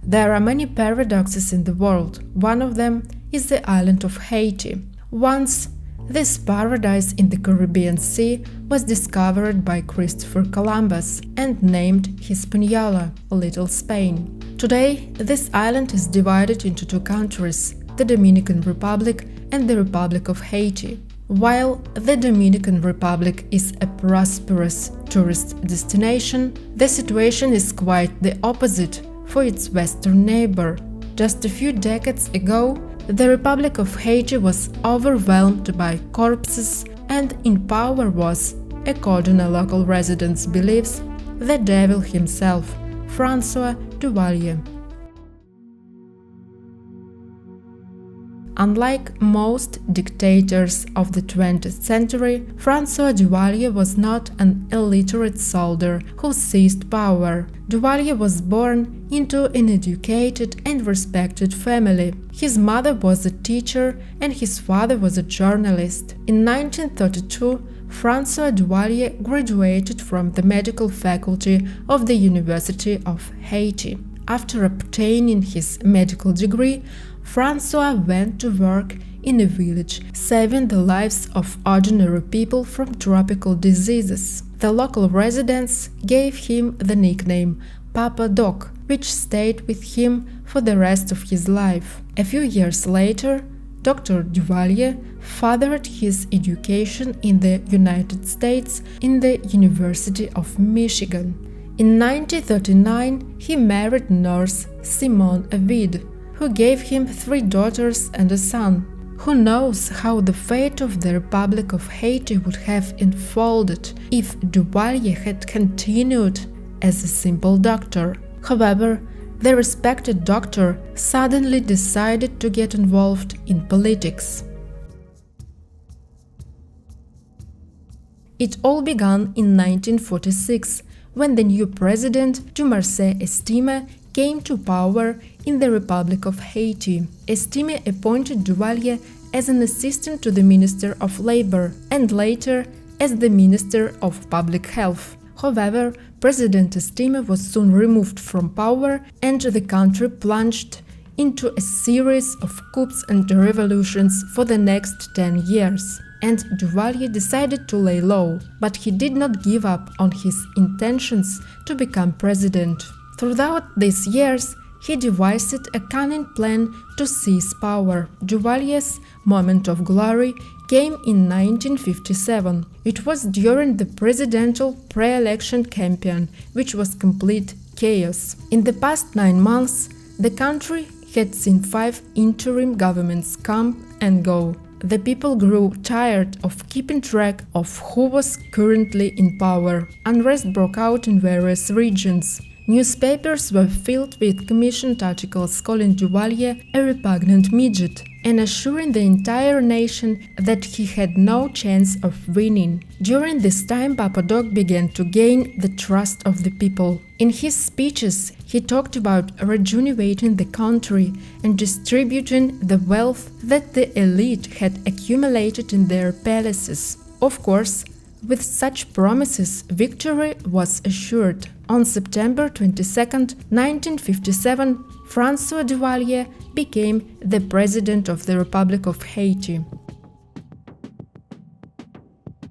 There are many paradoxes in the world. One of them is the island of Haiti. Once, this paradise in the Caribbean Sea was discovered by Christopher Columbus and named Hispaniola, Little Spain. Today, this island is divided into two countries, the Dominican Republic and the Republic of Haiti. While the Dominican Republic is a prosperous tourist destination, the situation is quite the opposite for its western neighbor. Just a few decades ago, the Republic of Haiti was overwhelmed by corpses, and in power was, according to local residents' beliefs, the devil himself, François Duvalier. Unlike most dictators of the 20th century, François Duvalier was not an illiterate soldier who seized power. Duvalier was born into an educated and respected family. His mother was a teacher and his father was a journalist. In 1932, François Duvalier graduated from the medical faculty of the University of Haiti. After obtaining his medical degree, François went to work in a village, saving the lives of ordinary people from tropical diseases. The local residents gave him the nickname Papa Doc, which stayed with him for the rest of his life. A few years later, Dr. Duvalier furthered his education in the United States in the University of Michigan. In 1939, he married nurse Simone Avid, who gave him 3 daughters and a son. Who knows how the fate of the Republic of Haiti would have unfolded if Duvalier had continued as a simple doctor. However, the respected doctor suddenly decided to get involved in politics. It all began in 1946, when the new president, Dumarce Estime, came to power in the Republic of Haiti. Estime appointed Duvalier as an assistant to the Minister of Labor and later as the Minister of Public Health. However, President Estime was soon removed from power and the country plunged into a series of coups and revolutions for the next 10 years. And Duvalier decided to lay low, but he did not give up on his intentions to become president. Throughout these years, he devised a cunning plan to seize power. Duvalier's moment of glory came in 1957. It was during the presidential pre-election campaign, which was complete chaos. In the past 9 months, the country had seen 5 interim governments come and go. The people grew tired of keeping track of who was currently in power. Unrest broke out in various regions. Newspapers were filled with commissioned articles calling Duvalier a repugnant midget and assuring the entire nation that he had no chance of winning. During this time, Papa Doc began to gain the trust of the people. In his speeches, he talked about rejuvenating the country and distributing the wealth that the elite had accumulated in their palaces. Of course, with such promises, victory was assured. On September 22, 1957, François Duvalier became the president of the Republic of Haiti.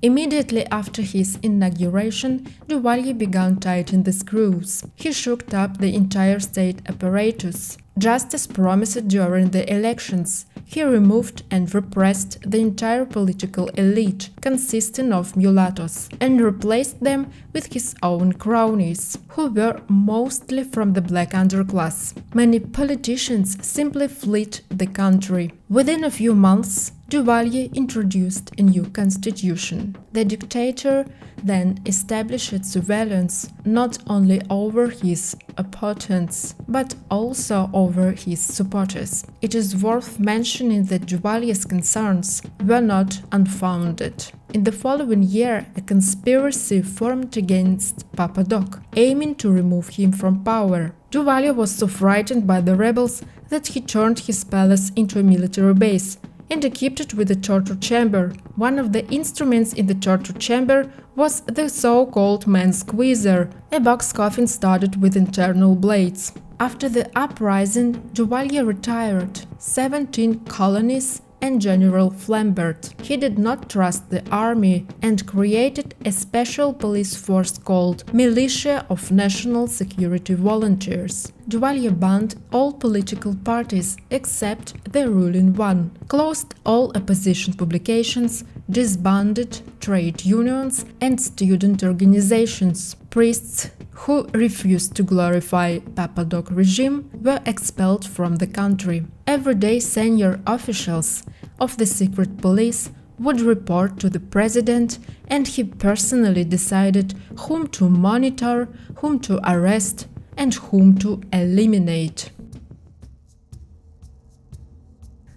Immediately after his inauguration, Duvalier began tightening the screws. He shook up the entire state apparatus. Just as promised during the elections, he removed and repressed the entire political elite, consisting of mulattoes, and replaced them with his own cronies, who were mostly from the black underclass. Many politicians simply fled the country. Within a few months, Duvalier introduced a new constitution. The dictator then established surveillance not only over his opponents, but also over his supporters. It is worth mentioning that Duvalier's concerns were not unfounded. In the following year, a conspiracy formed against Papa Doc, aiming to remove him from power. Duvalier was so frightened by the rebels that he turned his palace into a military base, and equipped it with a torture chamber. One of the instruments in the torture chamber was the so-called man squeezer, a box coffin studded with internal blades. After the uprising, Duvalier retired 17 colonies and General Flambert. He did not trust the army and created a special police force called Militia of National Security Volunteers. Duvalier banned all political parties except the ruling one, closed all opposition publications, disbanded trade unions and student organizations. Priests who refused to glorify Papa Doc regime were expelled from the country. Everyday senior officials of the secret police would report to the president, and he personally decided whom to monitor, whom to arrest, and whom to eliminate.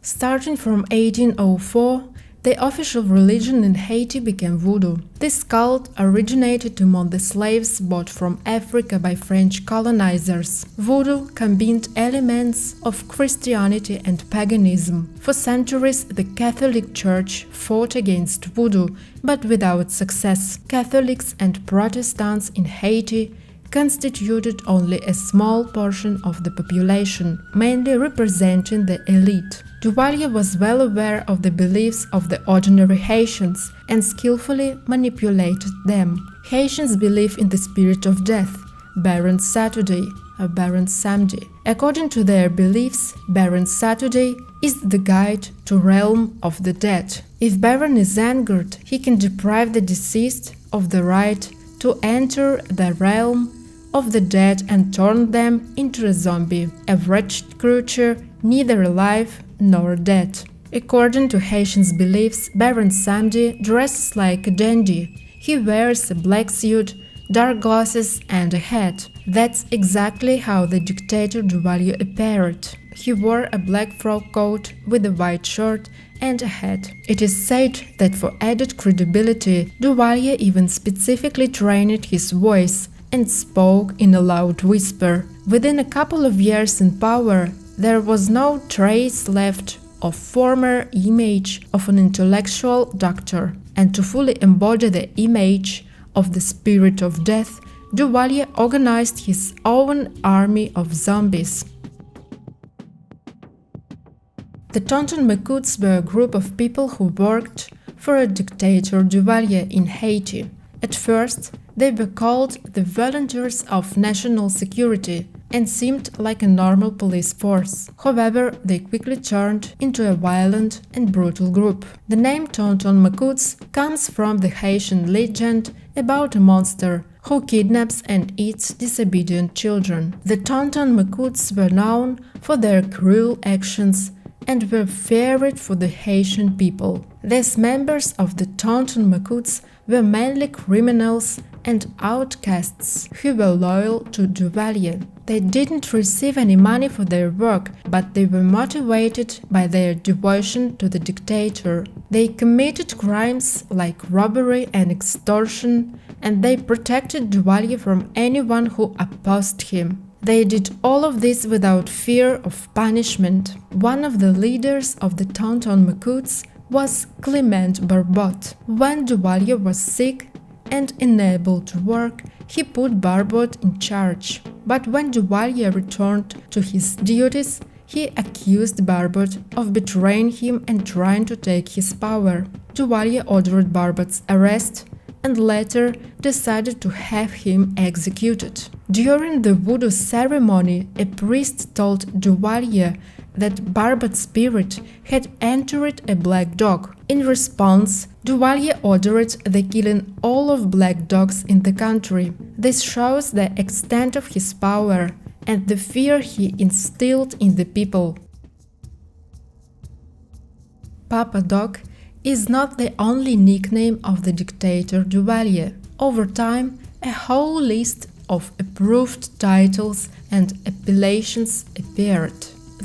Starting from 1804, the official religion in Haiti became Voodoo. This cult originated among the slaves bought from Africa by French colonizers. Voodoo combined elements of Christianity and paganism. For centuries, the Catholic Church fought against Voodoo, but without success. Catholics and Protestants in Haiti constituted only a small portion of the population, mainly representing the elite. Duvalier was well aware of the beliefs of the ordinary Haitians and skillfully manipulated them. Haitians believe in the spirit of death, Baron Saturday or Baron Samedi. According to their beliefs, Baron Saturday is the guide to realm of the dead. If Baron is angered, he can deprive the deceased of the right to enter the realm of the dead and turn them into a zombie, a wretched creature neither alive nor dead. According to Haitians' beliefs, Baron Samedi dresses like a dandy. He wears a black suit, dark glasses and a hat. That's exactly how the dictator Duvalier appeared. He wore a black frock coat with a white shirt and a hat. It is said that for added credibility, Duvalier even specifically trained his voice and spoke in a loud whisper. Within a couple of years in power, there was no trace left of former image of an intellectual doctor, and to fully embody the image of the spirit of death, Duvalier organized his own army of zombies. The Tonton Macoutes were a group of people who worked for a dictator Duvalier in Haiti. At first, they were called the Volunteers of National Security and seemed like a normal police force. However, they quickly turned into a violent and brutal group. The name Tonton Macoutes comes from the Haitian legend about a monster who kidnaps and eats disobedient children. The Tonton Macoutes were known for their cruel actions and were feared for the Haitian people. These members of the Tonton Macoutes were mainly criminals and outcasts who were loyal to Duvalier. They didn't receive any money for their work, but they were motivated by their devotion to the dictator. They committed crimes like robbery and extortion, and they protected Duvalier from anyone who opposed him. They did all of this without fear of punishment. One of the leaders of the Tonton Macoutes was Clement Barbot. When Duvalier was sick and unable to work, he put Barbot in charge. But when Duvalier returned to his duties, he accused Barbot of betraying him and trying to take his power. Duvalier ordered Barbot's arrest and later decided to have him executed. During the voodoo ceremony, a priest told Duvalier that Barbot's spirit had entered a black dog. In response, Duvalier ordered the killing all of black dogs in the country. This shows the extent of his power and the fear he instilled in the people. Papa Dog is not the only nickname of the dictator Duvalier. Over time, a whole list of approved titles and appellations appeared.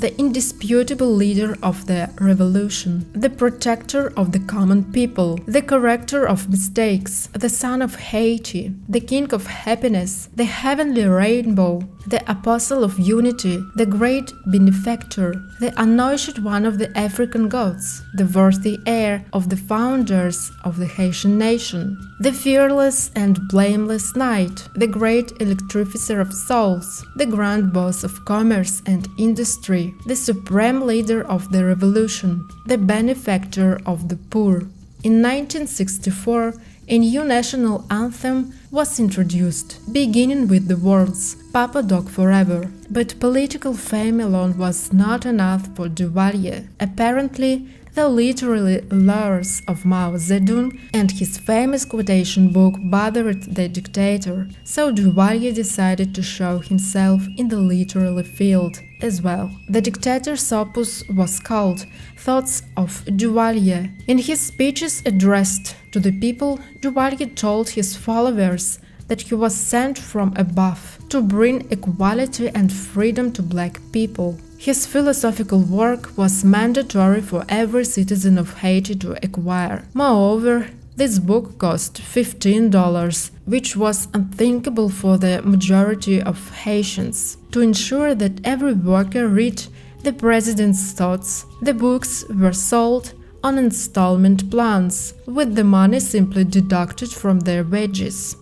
the indisputable leader of the revolution, the protector of the common people, the corrector of mistakes, the son of Haiti, the king of happiness, the heavenly rainbow, the apostle of unity, the great benefactor, the anointed one of the African gods, the worthy heir of the founders of the Haitian nation, the fearless and blameless knight, the great electrifier of souls, the grand boss of commerce and industry, the supreme leader of the revolution, the benefactor of the poor. In 1964, a new national anthem was introduced, beginning with the words "Papa Dog Forever." But political fame alone was not enough for Duvalier. Apparently, the literary lures of Mao Zedong and his famous quotation book bothered the dictator, so Duvalier decided to show himself in the literary field as well. The dictator's opus was called Thoughts of Duvalier. In his speeches addressed to the people, Duvalier told his followers that he was sent from above to bring equality and freedom to black people. His philosophical work was mandatory for every citizen of Haiti to acquire. Moreover, this book cost $15, which was unthinkable for the majority of Haitians. To ensure that every worker read the president's thoughts, the books were sold on installment plans, with the money simply deducted from their wages.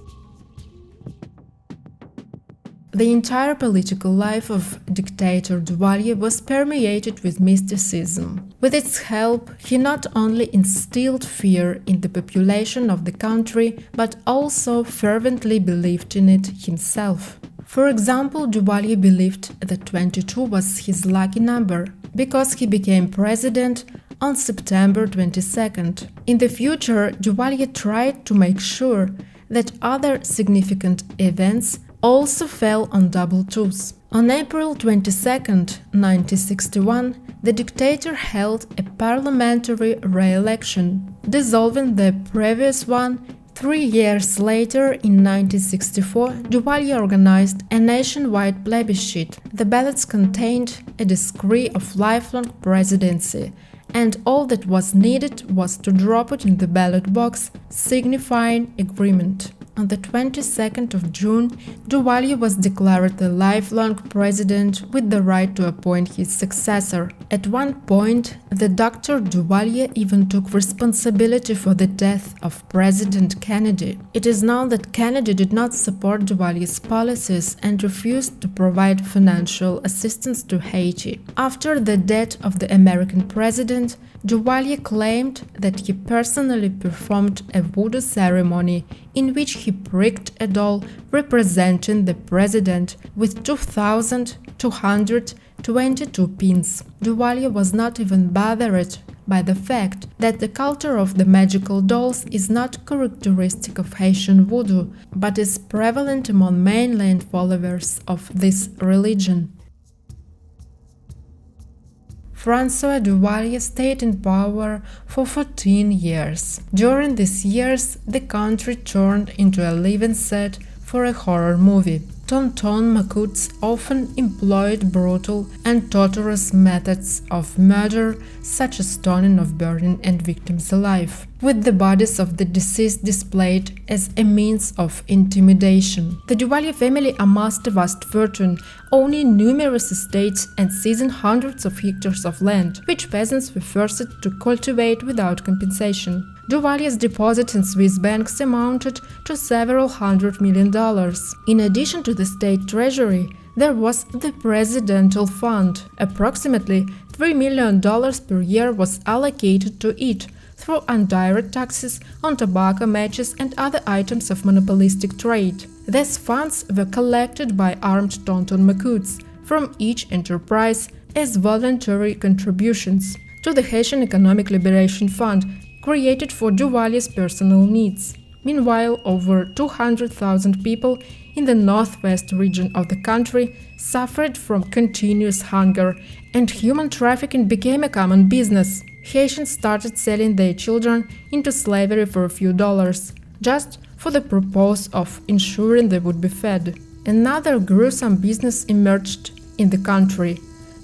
The entire political life of dictator Duvalier was permeated with mysticism. With its help, he not only instilled fear in the population of the country, but also fervently believed in it himself. For example, Duvalier believed that 22 was his lucky number, because he became president on September 22nd. In the future, Duvalier tried to make sure that other significant events also fell on double twos. On April 22, 1961, the dictator held a parliamentary re-election, dissolving the previous one. 3 years later, in 1964, Duvalier organized a nationwide plebiscite. The ballots contained a decree of lifelong presidency, and all that was needed was to drop it in the ballot box, signifying agreement. On the 22nd of June, Duvalier was declared the lifelong president with the right to appoint his successor. At one point, the Dr. Duvalier even took responsibility for the death of President Kennedy. It is known that Kennedy did not support Duvalier's policies and refused to provide financial assistance to Haiti. After the death of the American president, Duvalier claimed that he personally performed a voodoo ceremony in which he pricked a doll representing the president with 2,222 pins. Duvalier was not even bothered by the fact that the culture of the magical dolls is not characteristic of Haitian voodoo, but is prevalent among mainland followers of this religion. François Duvalier stayed in power for 14 years. During these years, the country turned into a living set for a horror movie. Tonton Macoutes often employed brutal and torturous methods of murder, such as stoning or burning and victims alive, with the bodies of the deceased displayed as a means of intimidation. The Duvalier family amassed a vast fortune, owning numerous estates and seizing hundreds of hectares of land, which peasants were forced to cultivate without compensation. Duvalier's deposits in Swiss banks amounted to several $100 million. In addition to the state treasury, there was the Presidential Fund. Approximately $3 million per year was allocated to it through indirect taxes on tobacco, matches, and other items of monopolistic trade. These funds were collected by armed Tonton Macoutes from each enterprise as voluntary contributions to the Haitian Economic Liberation Fund, created for Duvalier's personal needs. Meanwhile, over 200,000 people in the northwest region of the country suffered from continuous hunger, and human trafficking became a common business. Haitians started selling their children into slavery for a few dollars, just for the purpose of ensuring they would be fed. Another gruesome business emerged in the country: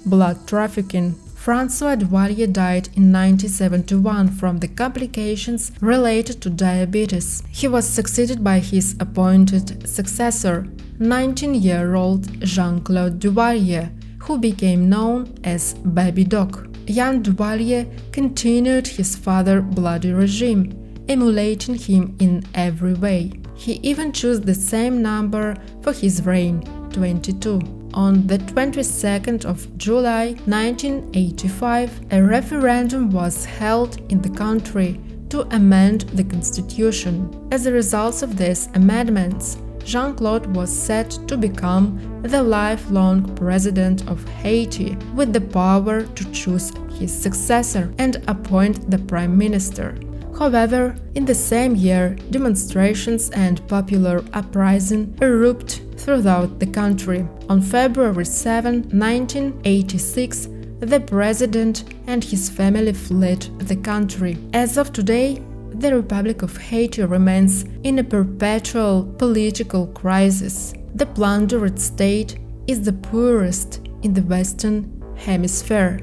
blood trafficking. François Duvalier died in 1971 from the complications related to diabetes. He was succeeded by his appointed successor, 19-year-old Jean-Claude Duvalier, who became known as Baby Doc. Young Duvalier continued his father's bloody regime, emulating him in every way. He even chose the same number for his reign, 22. On the 22nd of July 1985, a referendum was held in the country to amend the constitution. As a result of these amendments, Jean-Claude was set to become the lifelong president of Haiti, with the power to choose his successor and appoint the prime minister. However, in the same year, demonstrations and popular uprising erupted throughout the country. On February 7, 1986, the president and his family fled the country. As of today, the Republic of Haiti remains in a perpetual political crisis. The plundered state is the poorest in the Western Hemisphere.